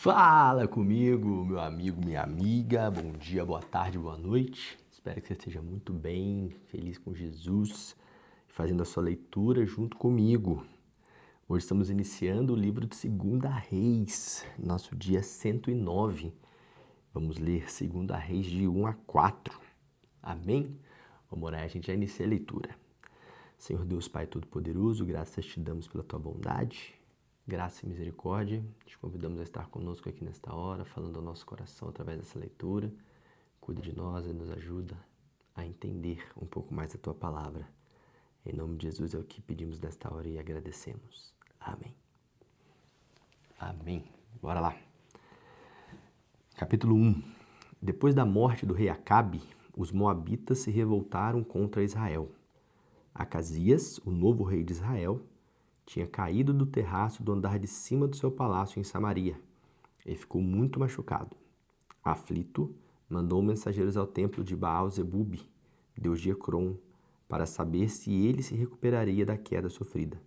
Fala comigo, meu amigo, minha amiga. Bom dia, boa tarde, boa noite. Espero que você esteja muito bem, feliz com Jesus, fazendo a sua leitura junto comigo. Hoje estamos iniciando o livro de 2 Reis, nosso dia 109. Vamos ler 2 Reis de 1 a 4. Amém? Vamos orar, a gente já inicia a leitura. Senhor Deus, Pai Todo-Poderoso, graças te damos pela tua bondade. Graça e misericórdia, te convidamos a estar conosco aqui nesta hora, falando ao nosso coração através dessa leitura. Cuide de nós e nos ajuda a entender um pouco mais a tua palavra. Em nome de Jesus é o que pedimos nesta hora e agradecemos. Amém. Amém. Bora lá. Capítulo 1. Depois da morte do rei Acabe, os moabitas se revoltaram contra Israel. Acasias, o novo rei de Israel, tinha caído do terraço do andar de cima do seu palácio em Samaria e ficou muito machucado. Aflito, mandou mensageiros ao templo de Baal-Zebub, deus de Ecrom, para saber se ele se recuperaria da queda sofrida.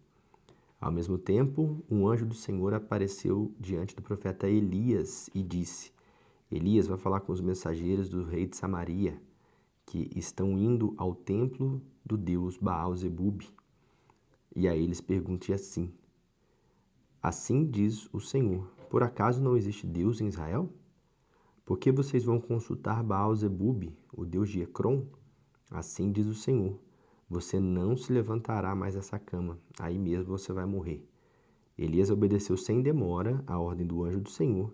Ao mesmo tempo, um anjo do Senhor apareceu diante do profeta Elias e disse: Elias vai falar com os mensageiros do rei de Samaria, que estão indo ao templo do deus Baal-Zebub. E aí eles perguntam assim: Assim diz o Senhor, por acaso não existe Deus em Israel? Por que vocês vão consultar Baal-Zebub, o deus de Ecrom? Assim diz o Senhor, você não se levantará mais dessa cama, aí mesmo você vai morrer. Elias obedeceu sem demora à ordem do anjo do Senhor,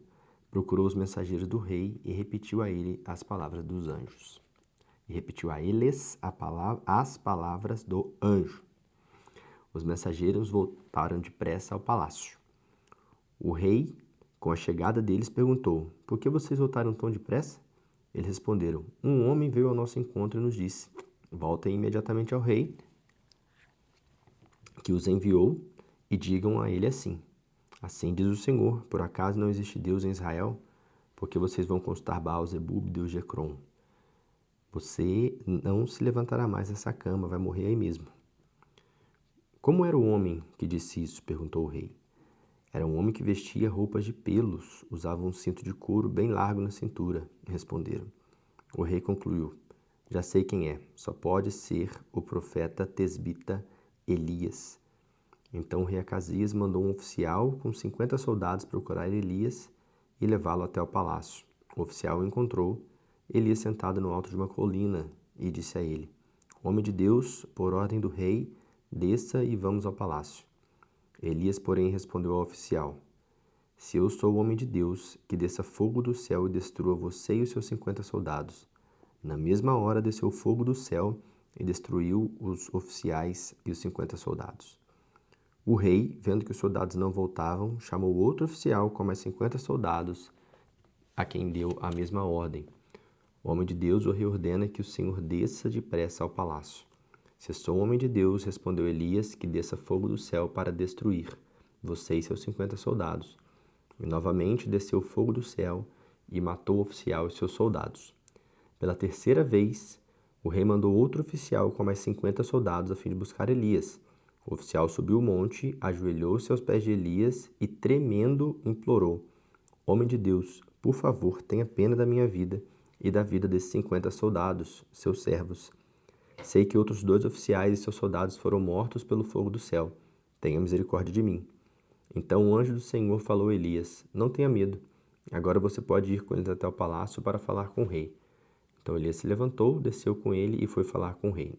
procurou os mensageiros do rei e repetiu a ele as palavras dos anjos. E repetiu a eles as palavras do anjo. Os mensageiros voltaram depressa ao palácio. O rei, com a chegada deles, perguntou: Por que vocês voltaram tão depressa? Eles responderam: Um homem veio ao nosso encontro e nos disse: Voltem imediatamente ao rei, que os enviou, e digam a ele assim: Assim diz o Senhor, por acaso não existe Deus em Israel? Porque vocês vão consultar Baal-Zebub, deus de Ecrom. Você não se levantará mais dessa cama, vai morrer aí mesmo. Como era o homem que disse isso? Perguntou o rei. Era um homem que vestia roupas de pelos, usava um cinto de couro bem largo na cintura, responderam. O rei concluiu: Já sei quem é, só pode ser o profeta tesbita Elias. Então o rei Acasias mandou um oficial com 50 soldados procurar Elias e levá-lo até o palácio. O oficial o encontrou, Elias sentado no alto de uma colina, e disse a ele: Homem de Deus, por ordem do rei, desça e vamos ao palácio. Elias, porém, respondeu ao oficial: Se eu sou o homem de Deus, que desça fogo do céu e destrua você e os seus 50 soldados. Na mesma hora desceu fogo do céu e destruiu os oficiais e os 50 soldados. O rei, vendo que os soldados não voltavam, chamou outro oficial com mais 50 soldados, a quem deu a mesma ordem. O homem de Deus o rei ordena que o Senhor desça depressa ao palácio. Se sou um homem de Deus, respondeu Elias, que desça fogo do céu para destruir você e seus 50 soldados. E novamente desceu fogo do céu e matou o oficial e seus soldados. Pela terceira vez, o rei mandou outro oficial com mais 50 soldados a fim de buscar Elias. O oficial subiu o monte, ajoelhou-se aos pés de Elias e, tremendo, implorou: Homem de Deus, por favor, tenha pena da minha vida e da vida desses 50 soldados, seus servos. Sei que outros 2 oficiais e seus soldados foram mortos pelo fogo do céu. Tenha misericórdia de mim. Então o anjo do Senhor falou a Elias: Não tenha medo. Agora você pode ir com eles até o palácio para falar com o rei. Então Elias se levantou, desceu com ele e foi falar com o rei.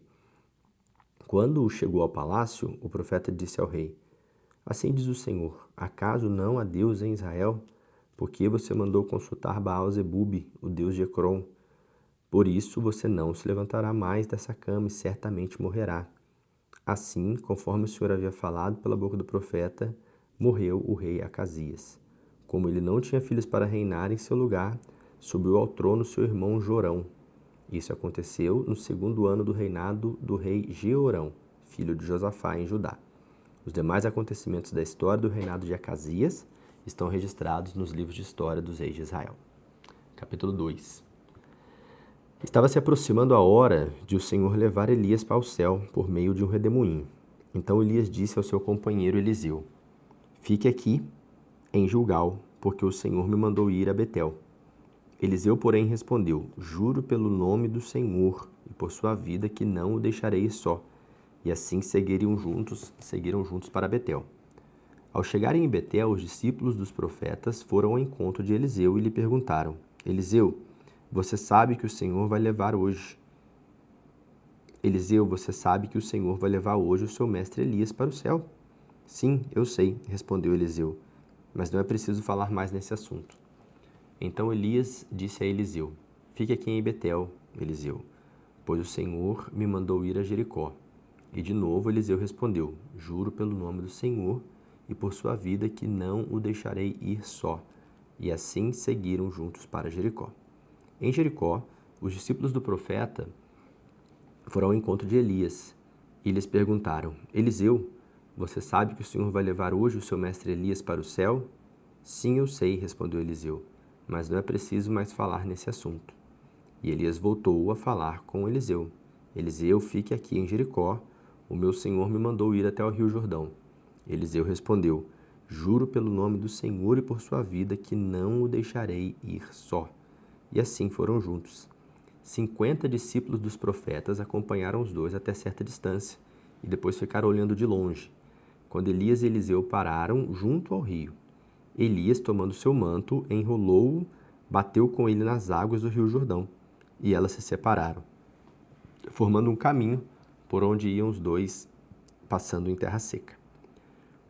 Quando chegou ao palácio, o profeta disse ao rei: Assim diz o Senhor: Acaso não há Deus em Israel? Por que você mandou consultar Baal-Zebub, o deus de Ecrom? Por isso você não se levantará mais dessa cama e certamente morrerá. Assim, conforme o Senhor havia falado pela boca do profeta, morreu o rei Acasias. Como ele não tinha filhos para reinar em seu lugar, subiu ao trono seu irmão Jorão. Isso aconteceu no 2º ano do reinado do rei Jeorão, filho de Josafá, em Judá. Os demais acontecimentos da história do reinado de Acasias estão registrados nos livros de história dos reis de Israel. Capítulo 2. Estava se aproximando a hora de o Senhor levar Elias para o céu por meio de um redemoinho. Então Elias disse ao seu companheiro Eliseu: Fique aqui em Gilgal, porque o Senhor me mandou ir a Betel. Eliseu, porém, respondeu: Juro pelo nome do Senhor e por sua vida que não o deixarei ir só. E assim seguiram juntos para Betel. Ao chegarem em Betel, os discípulos dos profetas foram ao encontro de Eliseu e lhe perguntaram: Eliseu, você sabe que o Senhor vai levar hoje o seu mestre Elias para o céu? Sim, eu sei, respondeu Eliseu, mas não é preciso falar mais nesse assunto. Então Elias disse a Eliseu: Fique aqui em Betel, Eliseu, pois o Senhor me mandou ir a Jericó. E de novo Eliseu respondeu: Juro pelo nome do Senhor e por sua vida que não o deixarei ir só. E assim seguiram juntos para Jericó. Em Jericó, os discípulos do profeta foram ao encontro de Elias e lhes perguntaram: Eliseu, você sabe que o Senhor vai levar hoje o seu mestre Elias para o céu? Sim, eu sei, respondeu Eliseu, mas não é preciso mais falar nesse assunto. E Elias voltou a falar com Eliseu: Eliseu, fique aqui em Jericó, o meu senhor me mandou ir até o rio Jordão. Eliseu respondeu: Juro pelo nome do Senhor e por sua vida que não o deixarei ir só. E assim foram juntos. 50 discípulos dos profetas acompanharam os dois até certa distância e depois ficaram olhando de longe. Quando Elias e Eliseu pararam junto ao rio, Elias, tomando seu manto, enrolou-o, bateu com ele nas águas do rio Jordão, e elas se separaram, formando um caminho por onde iam os dois, passando em terra seca.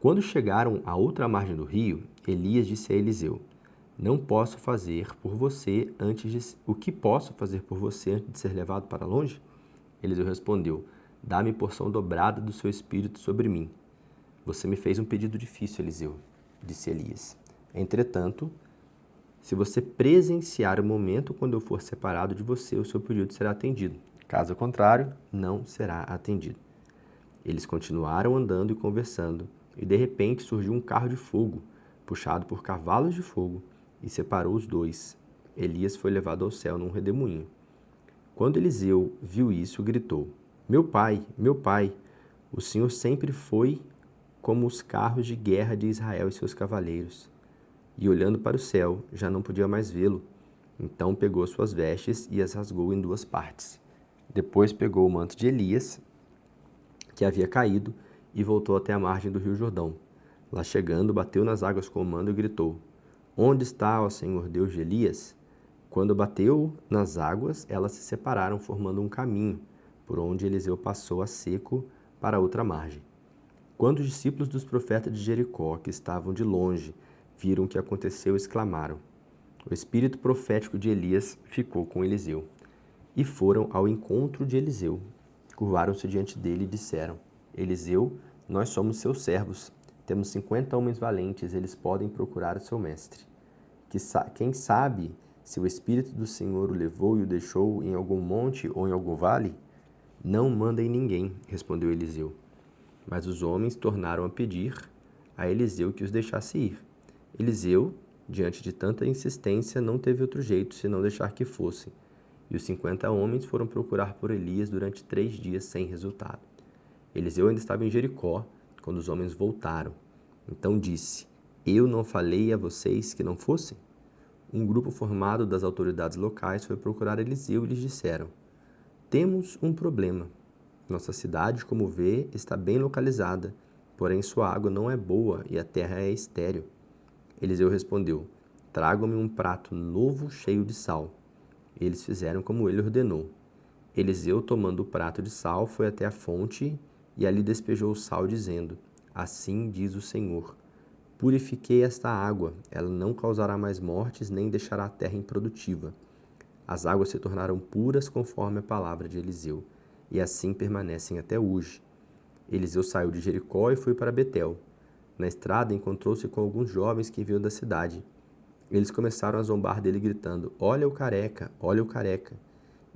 Quando chegaram à outra margem do rio, Elias disse a Eliseu: O que posso fazer por você antes de ser levado para longe? Eliseu respondeu: Dá-me porção dobrada do seu espírito sobre mim. Você me fez um pedido difícil, Eliseu, disse Elias. Entretanto, se você presenciar o momento quando eu for separado de você, o seu pedido será atendido. Caso contrário, não será atendido. Eles continuaram andando e conversando, e de repente surgiu um carro de fogo, puxado por cavalos de fogo, e separou os dois. Elias foi levado ao céu num redemoinho. Quando Eliseu viu isso, gritou: Meu pai, o Senhor sempre foi como os carros de guerra de Israel e seus cavaleiros. E olhando para o céu, já não podia mais vê-lo. Então pegou suas vestes e as rasgou em 2 partes. Depois pegou o manto de Elias, que havia caído, e voltou até a margem do rio Jordão. Lá chegando, bateu nas águas com o manto e gritou: Onde está, ó Senhor Deus de Elias? Quando bateu nas águas, elas se separaram, formando um caminho, por onde Eliseu passou a seco para a outra margem. Quando os discípulos dos profetas de Jericó, que estavam de longe, viram o que aconteceu, exclamaram: O espírito profético de Elias ficou com Eliseu. E foram ao encontro de Eliseu. Curvaram-se diante dele e disseram: Eliseu, nós somos seus servos. Temos 50 homens valentes, eles podem procurar o seu mestre. Quem sabe se o Espírito do Senhor o levou e o deixou em algum monte ou em algum vale? Não mandem ninguém, respondeu Eliseu. Mas os homens tornaram a pedir a Eliseu que os deixasse ir. Eliseu, diante de tanta insistência, não teve outro jeito senão deixar que fossem. E os 50 homens foram procurar por Elias durante 3 dias sem resultado. Eliseu ainda estava em Jericó quando os homens voltaram. Então disse: Eu não falei a vocês que não fossem? Um grupo formado das autoridades locais foi procurar Eliseu e lhes disseram: Temos um problema. Nossa cidade, como vê, está bem localizada, porém sua água não é boa e a terra é estéril. Eliseu respondeu: Tragam-me um prato novo cheio de sal. Eles fizeram como ele ordenou. Eliseu, tomando o prato de sal, foi até a fonte e ali despejou o sal, dizendo: Assim diz o Senhor: Purifiquei esta água, ela não causará mais mortes, nem deixará a terra improdutiva. As águas se tornaram puras conforme a palavra de Eliseu, e assim permanecem até hoje. Eliseu saiu de Jericó e foi para Betel. Na estrada encontrou-se com alguns jovens que vinham da cidade. Eles começaram a zombar dele, gritando: Olha o careca, olha o careca.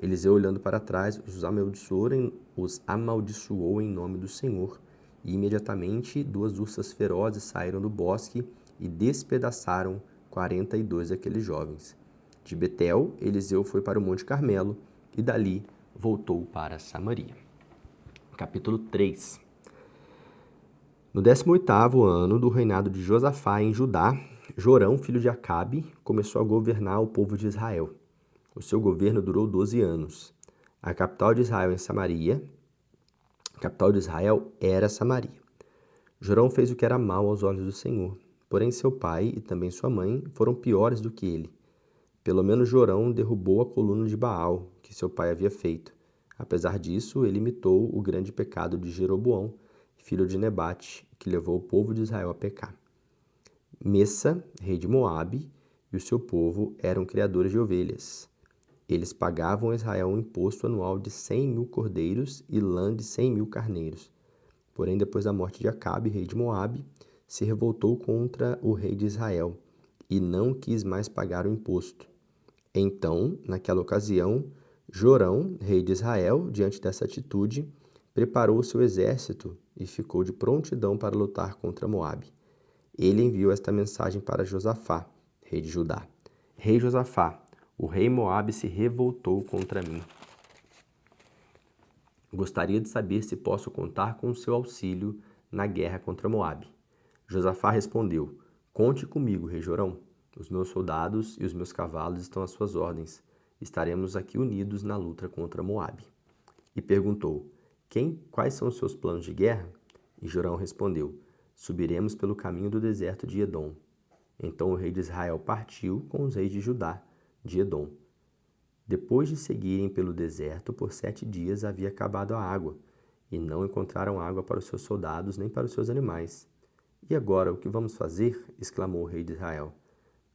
Eliseu, olhando para trás, os amaldiçoou em nome do Senhor. E imediatamente 2 ursas ferozes saíram do bosque e despedaçaram 42 daqueles jovens. De Betel, Eliseu foi para o Monte Carmelo e dali voltou para Samaria. Capítulo 3. No 18º ano do reinado de Josafá em Judá, Jorão, filho de Acabe, começou a governar o povo de Israel. O seu governo durou 12 anos. A capital de Israel era Samaria. Jorão fez o que era mal aos olhos do Senhor. Porém, seu pai e também sua mãe foram piores do que ele. Pelo menos Jorão derrubou a coluna de Baal, que seu pai havia feito. Apesar disso, ele imitou o grande pecado de Jeroboão, filho de Nebate, que levou o povo de Israel a pecar. Messa, rei de Moabe, e o seu povo eram criadores de ovelhas. Eles pagavam a Israel um imposto anual de 100.000 cordeiros e lã de 100.000 carneiros. Porém, depois da morte de Acabe, rei de Moabe, se revoltou contra o rei de Israel e não quis mais pagar o imposto. Então, naquela ocasião, Jorão, rei de Israel, diante dessa atitude, preparou seu exército e ficou de prontidão para lutar contra Moabe. Ele enviou esta mensagem para Josafá, rei de Judá: Rei Josafá, o rei Moabe se revoltou contra mim. Gostaria de saber se posso contar com o seu auxílio na guerra contra Moabe. Josafá respondeu: Conte comigo, rei Jorão. Os meus soldados e os meus cavalos estão às suas ordens. Estaremos aqui unidos na luta contra Moabe. E perguntou: Quais são os seus planos de guerra? E Jorão respondeu: Subiremos pelo caminho do deserto de Edom. Então o rei de Israel partiu com os reis de Judá, de Edom. Depois de seguirem pelo deserto por 7 dias, havia acabado a água, e não encontraram água para os seus soldados nem para os seus animais. E agora, o que vamos fazer? Exclamou o rei de Israel.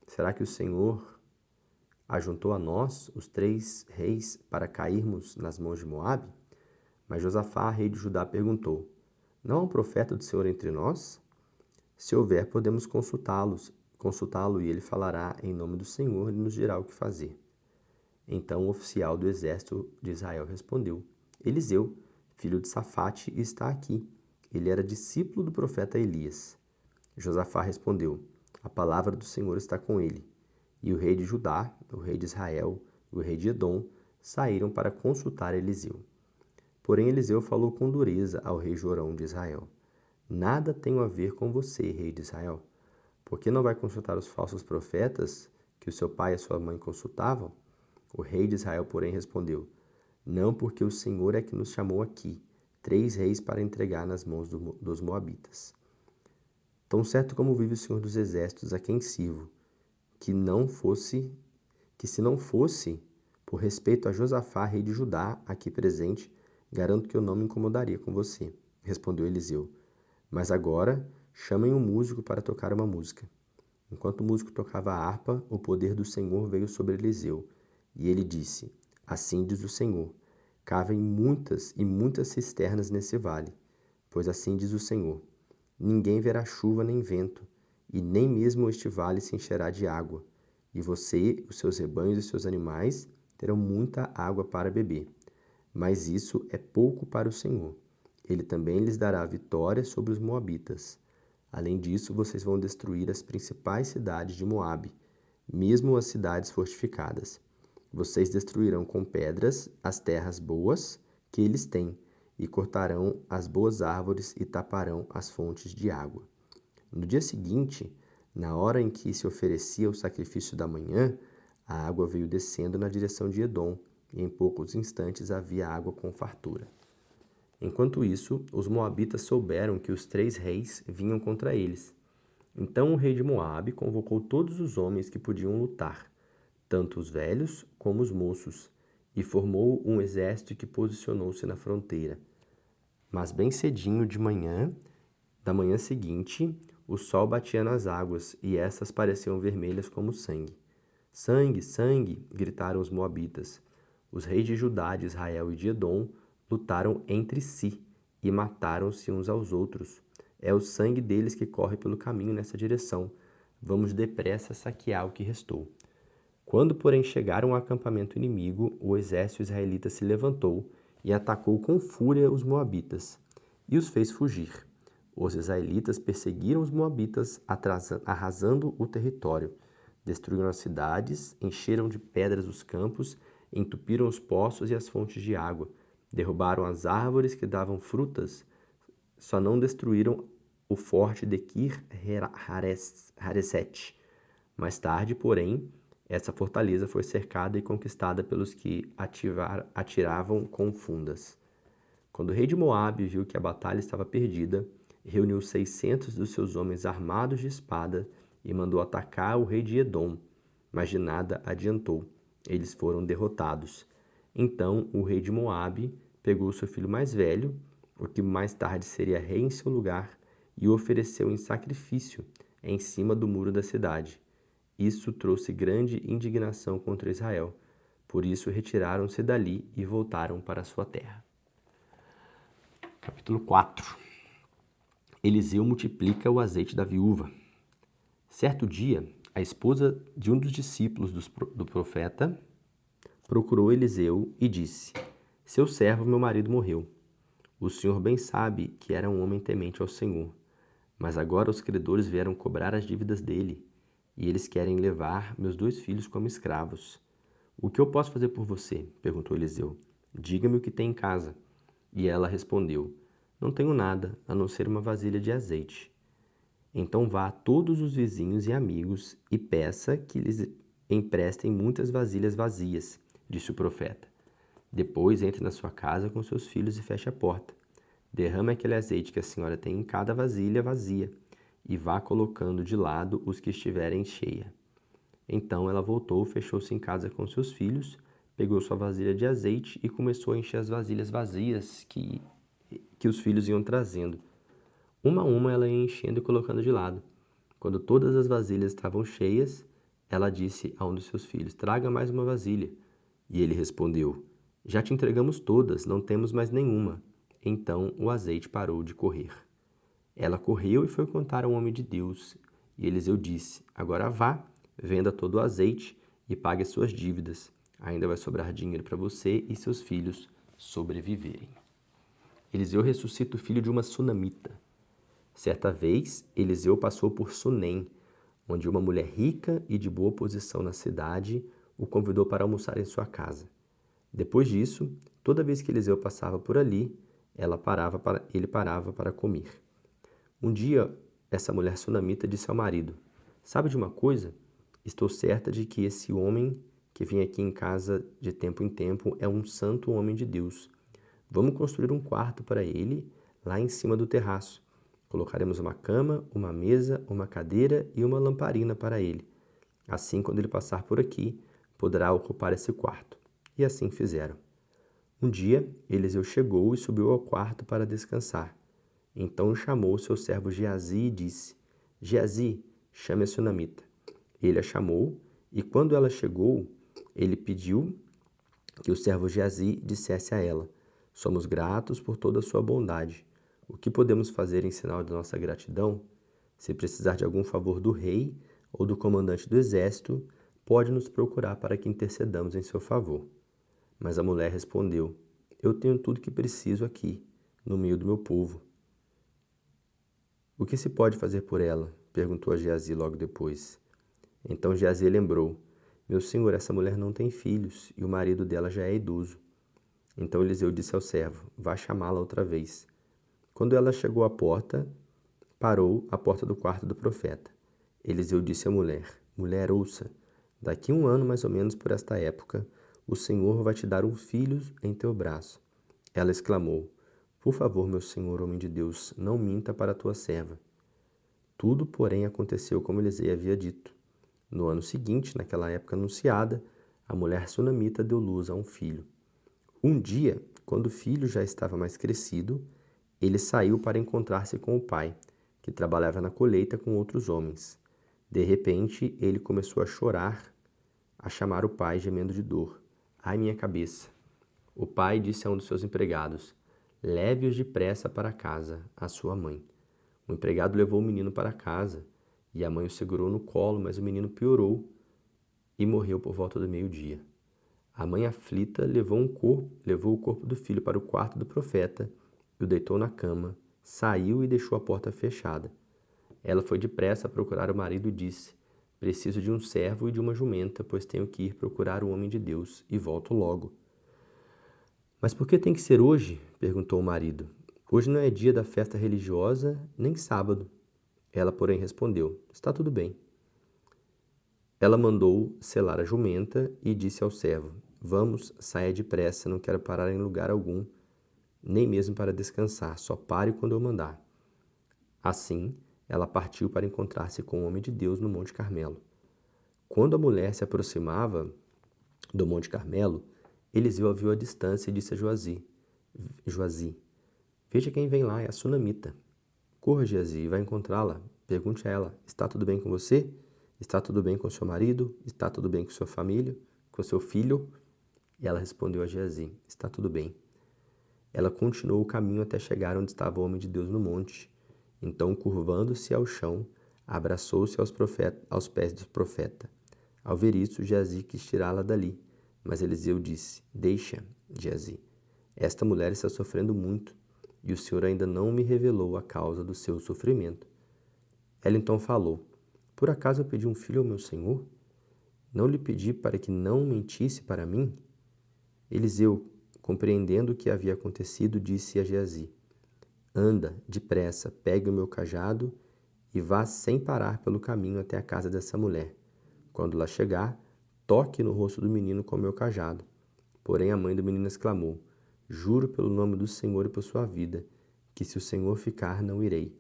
Será que o Senhor ajuntou a nós, os 3 reis, para cairmos nas mãos de Moabe? Mas Josafá, rei de Judá, perguntou: Não há um profeta do Senhor entre nós? Se houver, podemos consultá-lo, e ele falará em nome do Senhor e nos dirá o que fazer. Então o oficial do exército de Israel respondeu: Eliseu, filho de Safate, está aqui. Ele era discípulo do profeta Elias. Josafá respondeu: A palavra do Senhor está com ele. E o rei de Judá, o rei de Israel e o rei de Edom saíram para consultar Eliseu. Porém Eliseu falou com dureza ao rei Jorão de Israel: Nada tenho a ver com você, rei de Israel. Por que não vai consultar os falsos profetas que o seu pai e a sua mãe consultavam? O rei de Israel, porém, respondeu: Não, porque o Senhor é que nos chamou aqui, 3 reis para entregar nas mãos dos moabitas. Tão certo como vive o Senhor dos exércitos, a quem sirvo, que se não fosse por respeito a Josafá, rei de Judá, aqui presente, garanto que eu não me incomodaria com você, respondeu Eliseu. Mas agora chamem um músico para tocar uma música. Enquanto o músico tocava a harpa, o poder do Senhor veio sobre Eliseu. E ele disse: Assim diz o Senhor: Cavem muitas e muitas cisternas nesse vale, pois assim diz o Senhor: Ninguém verá chuva nem vento, e nem mesmo este vale se encherá de água. E você, os seus rebanhos e seus animais terão muita água para beber. Mas isso é pouco para o Senhor. Ele também lhes dará vitória sobre os moabitas. Além disso, vocês vão destruir as principais cidades de Moabe, mesmo as cidades fortificadas. Vocês destruirão com pedras as terras boas que eles têm, e cortarão as boas árvores e taparão as fontes de água. No dia seguinte, na hora em que se oferecia o sacrifício da manhã, a água veio descendo na direção de Edom, e em poucos instantes havia água com fartura. Enquanto isso, os moabitas souberam que os 3 reis vinham contra eles. Então o rei de Moabe convocou todos os homens que podiam lutar, tanto os velhos como os moços, e formou um exército que posicionou-se na fronteira. Mas bem cedinho da manhã seguinte, o sol batia nas águas, e essas pareciam vermelhas como sangue. Sangue, sangue! Gritaram os moabitas. Os reis de Judá, de Israel e de Edom lutaram entre si e mataram-se uns aos outros. É o sangue deles que corre pelo caminho nessa direção. Vamos depressa saquear o que restou. Quando, porém, chegaram ao acampamento inimigo, o exército israelita se levantou e atacou com fúria os moabitas e os fez fugir. Os israelitas perseguiram os moabitas, arrasando o território. Destruíram as cidades, encheram de pedras os campos, entupiram os poços e as fontes de água. Derrubaram as árvores que davam frutas, só não destruíram o forte de Kir-Hareset, Mais tarde, porém, essa fortaleza foi cercada e conquistada pelos que atiravam com fundas. Quando o rei de Moabe viu que a batalha estava perdida, reuniu 600 dos seus homens armados de espada e mandou atacar o rei de Edom, mas de nada adiantou. Eles foram derrotados. Então o rei de Moabe pegou seu filho mais velho, o que mais tarde seria rei em seu lugar, e o ofereceu em sacrifício em cima do muro da cidade. Isso trouxe grande indignação contra Israel. Por isso retiraram-se dali e voltaram para sua terra. Capítulo 4. Eliseu multiplica o azeite da viúva. Certo dia, a esposa de um dos discípulos do profeta procurou Eliseu e disse: Seu servo, meu marido, morreu. O senhor bem sabe que era um homem temente ao Senhor. Mas agora os credores vieram cobrar as dívidas dele, e eles querem levar meus 2 filhos como escravos. O que eu posso fazer por você? Perguntou Eliseu. Diga-me o que tem em casa. E ela respondeu: Não tenho nada, a não ser uma vasilha de azeite. Então vá a todos os vizinhos e amigos e peça que lhes emprestem muitas vasilhas vazias, disse o profeta. Depois entre na sua casa com seus filhos e feche a porta. Derrame aquele azeite que a senhora tem em cada vasilha vazia e vá colocando de lado os que estiverem cheia. Então ela voltou, fechou-se em casa com seus filhos, pegou sua vasilha de azeite e começou a encher as vasilhas vazias que os filhos iam trazendo. Uma a uma ela ia enchendo e colocando de lado. Quando todas as vasilhas estavam cheias, ela disse a um dos seus filhos: Traga mais uma vasilha. E ele respondeu: Já te entregamos todas, não temos mais nenhuma. Então o azeite parou de correr. Ela correu e foi contar ao homem de Deus. E Eliseu disse: Agora vá, venda todo o azeite e pague as suas dívidas. Ainda vai sobrar dinheiro para você e seus filhos sobreviverem. Eliseu ressuscita o filho de uma sunamita. Certa vez, Eliseu passou por Sunem, onde uma mulher rica e de boa posição na cidade o convidou para almoçar em sua casa. Depois disso, toda vez que Eliseu passava por ali, ele parava para comer. Um dia, essa mulher sunamita disse ao marido: Sabe de uma coisa? Estou certa de que esse homem que vem aqui em casa de tempo em tempo é um santo homem de Deus. Vamos construir um quarto para ele lá em cima do terraço. Colocaremos uma cama, uma mesa, uma cadeira e uma lamparina para ele. Assim, quando ele passar por aqui, poderá ocupar esse quarto. E assim fizeram. Um dia, Eliseu chegou e subiu ao quarto para descansar. Então chamou seu servo Geazi e disse: Geazi, chame a sunamita. Ele a chamou, e quando ela chegou, ele pediu que o servo Geazi dissesse a ela: Somos gratos por toda a sua bondade. O que podemos fazer em sinal de nossa gratidão? Se precisar de algum favor do rei ou do comandante do exército, pode nos procurar para que intercedamos em seu favor. Mas a mulher respondeu: Eu tenho tudo que preciso aqui, no meio do meu povo. O que se pode fazer por ela? Perguntou a Geazi logo depois. Então Geazi lembrou: Meu senhor, essa mulher não tem filhos e o marido dela já é idoso. Então Eliseu disse ao servo: Vá chamá-la outra vez. Quando ela chegou à porta, parou à porta do quarto do profeta. Eliseu disse à mulher: Mulher, ouça, daqui 1 ano mais ou menos por esta época, o Senhor vai te dar um filho em teu braço. Ela exclamou: Por favor, meu senhor, homem de Deus, não minta para a tua serva. Tudo, porém, aconteceu como Eliseu havia dito. No ano seguinte, naquela época anunciada, a mulher sunamita deu luz a um filho. Um dia, quando o filho já estava mais crescido, ele saiu para encontrar-se com o pai, que trabalhava na colheita com outros homens. De repente, ele começou a chorar, a chamar o pai, gemendo de dor. Ai, minha cabeça! O pai disse a um dos seus empregados: Leve-os depressa para casa, a sua mãe. O empregado levou o menino para casa, e a mãe o segurou no colo, mas o menino piorou e morreu por volta do meio-dia. A mãe aflita levou o corpo do filho para o quarto do profeta, e o deitou na cama, saiu e deixou a porta fechada. Ela foi depressa a procurar o marido e disse: Preciso de um servo e de uma jumenta, pois tenho que ir procurar o homem de Deus e volto logo. Mas por que tem que ser hoje? Perguntou o marido. Hoje não é dia da festa religiosa, nem sábado. Ela, porém, respondeu: Está tudo bem. ela mandou selar a jumenta e disse ao servo: Vamos, saia depressa, não quero parar em lugar algum, nem mesmo para descansar, só pare quando eu mandar. Assim, ela partiu para encontrar-se com o homem de Deus no Monte Carmelo. Quando a mulher se aproximava do Monte Carmelo, Eliseu a viu à distância e disse a Joazi, veja quem vem lá, é a sunamita. Corra, Geazi, e vai encontrá-la. Pergunte a ela, está tudo bem com você? Está tudo bem com seu marido? Está tudo bem com sua família? Com seu filho? E ela respondeu a Geazi, está tudo bem. Ela continuou o caminho até chegar onde estava o homem de Deus no monte. Então, curvando-se ao chão, abraçou-se aos pés do profeta. Ao ver isso, Geazi quis tirá-la dali. Mas Eliseu disse, deixa, Geazi. Esta mulher está sofrendo muito, e o Senhor ainda não me revelou a causa do seu sofrimento. Ela então falou, por acaso eu pedi um filho ao meu senhor? Não lhe pedi para que não mentisse para mim? Eliseu, compreendendo o que havia acontecido, disse a Geazi, anda, depressa, pegue o meu cajado e vá sem parar pelo caminho até a casa dessa mulher. Quando lá chegar, toque no rosto do menino com o meu cajado. Porém a mãe do menino exclamou, juro pelo nome do Senhor e por sua vida, que se o Senhor ficar, não irei.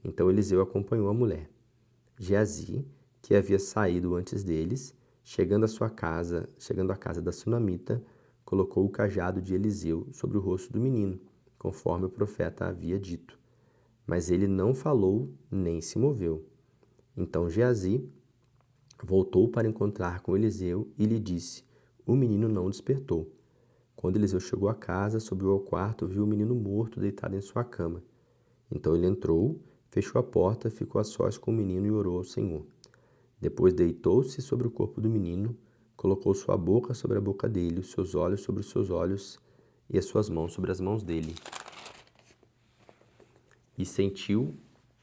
Então Eliseu acompanhou a mulher. Geazi, que havia saído antes deles, chegando à casa da sunamita, colocou o cajado de Eliseu sobre o rosto do menino, conforme o profeta havia dito. Mas ele não falou nem se moveu. Então Geazi voltou para encontrar com Eliseu e lhe disse, o menino não despertou. Quando Eliseu chegou à casa, subiu ao quarto, viu o menino morto deitado em sua cama. Então ele entrou, fechou a porta, ficou a sós com o menino e orou ao Senhor. Depois deitou-se sobre o corpo do menino, colocou sua boca sobre a boca dele, os seus olhos sobre os seus olhos e as suas mãos sobre as mãos dele. E sentiu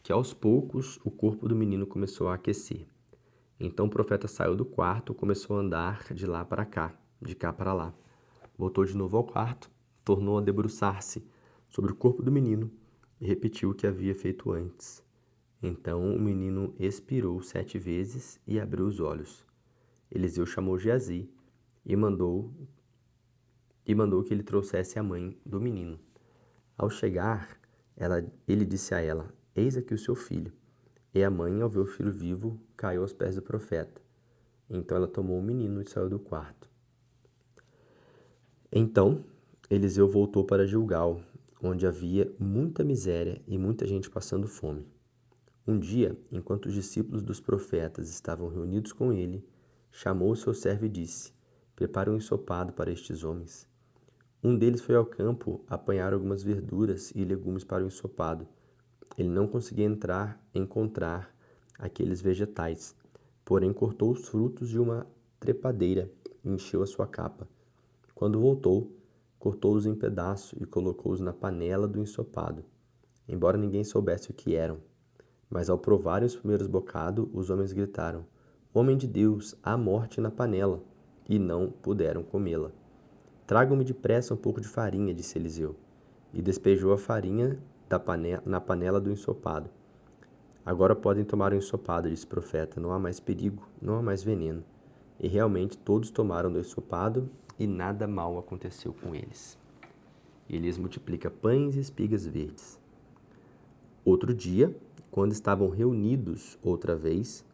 que aos poucos o corpo do menino começou a aquecer. Então o profeta saiu do quarto, começou a andar de lá para cá, de cá para lá. Voltou de novo ao quarto, tornou a debruçar-se sobre o corpo do menino e repetiu o que havia feito antes. Então o menino expirou 7 vezes e abriu os olhos. Eliseu chamou Geazi e mandou que ele trouxesse a mãe do menino. Ao chegar, ele disse a ela, eis aqui o seu filho. E a mãe, ao ver o filho vivo, caiu aos pés do profeta. Então ela tomou o menino e saiu do quarto. Então Eliseu voltou para Gilgal, onde havia muita miséria e muita gente passando fome. Um dia, enquanto os discípulos dos profetas estavam reunidos com ele, chamou o seu servo e disse, prepare um ensopado para estes homens. Um deles foi ao campo apanhar algumas verduras e legumes para o ensopado. Ele não conseguia encontrar aqueles vegetais, porém cortou os frutos de uma trepadeira e encheu a sua capa. Quando voltou, cortou-os em pedaços e colocou-os na panela do ensopado, embora ninguém soubesse o que eram. Mas ao provarem os primeiros bocados, os homens gritaram, homem de Deus, há morte na panela, e não puderam comê-la. Tragam-me depressa um pouco de farinha, disse Eliseu, e despejou a farinha na panela do ensopado. Agora podem tomar o ensopado, disse o profeta, não há mais perigo, não há mais veneno. E realmente todos tomaram do ensopado e nada mal aconteceu com eles. E Elias multiplica pães e espigas verdes. Outro dia, quando estavam reunidos outra vez,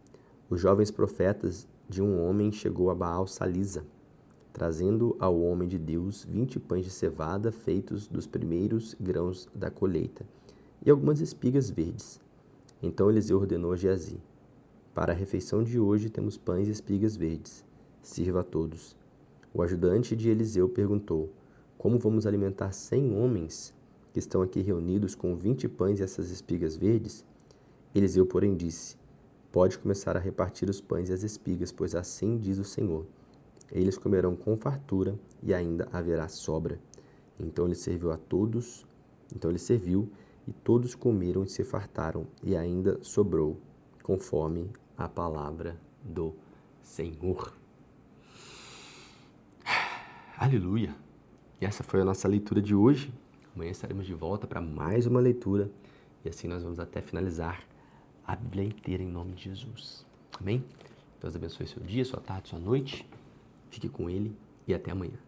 os jovens profetas de um homem chegou a Baal Salisa, trazendo ao homem de Deus 20 pães de cevada feitos dos primeiros grãos da colheita e algumas espigas verdes. Então Eliseu ordenou a Geazi, para a refeição de hoje temos pães e espigas verdes, sirva a todos. O ajudante de Eliseu perguntou, como vamos alimentar 100 homens que estão aqui reunidos com 20 pães e essas espigas verdes? Eliseu, porém, disse, pode começar a repartir os pães e as espigas, pois assim diz o Senhor. Eles comerão com fartura e ainda haverá sobra. Então ele serviu e todos comeram e se fartaram e ainda sobrou, conforme a palavra do Senhor. Aleluia! E essa foi a nossa leitura de hoje. Amanhã estaremos de volta para mais uma leitura e assim nós vamos até finalizar a Bíblia inteira em nome de Jesus. Amém? Então Deus abençoe seu dia, sua tarde, sua noite. Fique com Ele e até amanhã.